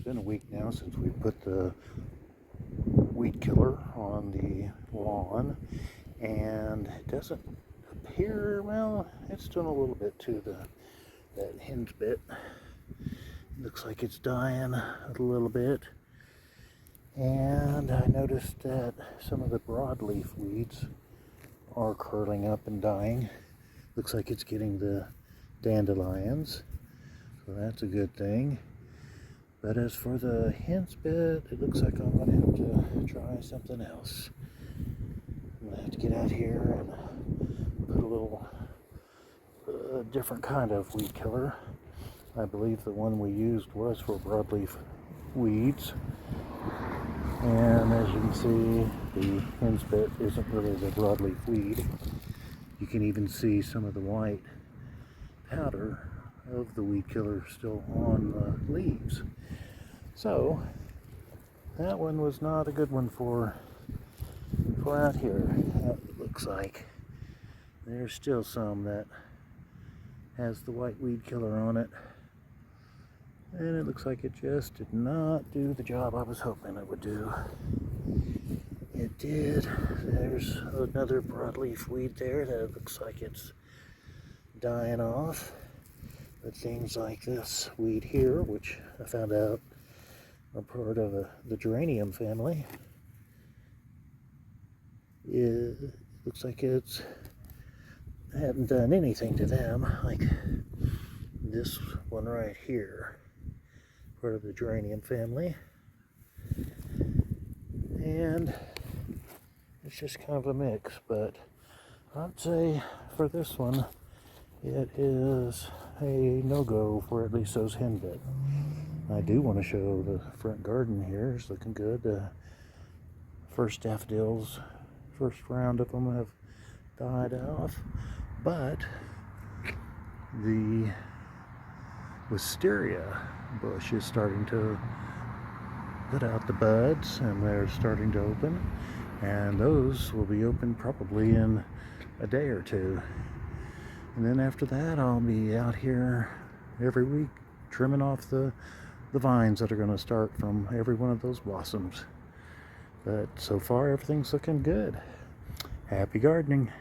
been a week now since we put the weed killer on the lawn, and it doesn't appear, well, it's doing a little bit to that hinge bit. Looks like it's dying a little bit. And I noticed that some of the broadleaf weeds are curling up and dying. Looks like it's getting the dandelions, so that's a good thing. But as for the hinge bit, it looks like I'm going to have to try something else. I'm going to have to get out here and put a little different kind of weed killer. I believe the one we used was for broadleaf weeds. And as you can see, the hinge bit isn't really the broadleaf weed. You can even see some of the white powder of the weed killer still on the leaves. So that one was not a good one for out here. It looks like there's still some that has the white weed killer on it, and it looks like it just did not do the job I was hoping it would do. It did. There's another broadleaf weed there that looks like it's dying off. But things like this weed here, which I found out are part of the geranium family, it looks like it's hadn't done anything to them. Like this one right here, part of the geranium family, and it's just kind of a mix. But I'd say for this one, it is a no-go for at least those henbit. I do want to show the front garden here. It's looking good. First daffodils, first round of them have died off, but the wisteria bush is starting to put out the buds, and they're starting to open, and those will be open probably in a day or two. And then after that, I'll be out here every week trimming off the vines that are going to start from every one of those blossoms. But so far, everything's looking good. Happy gardening.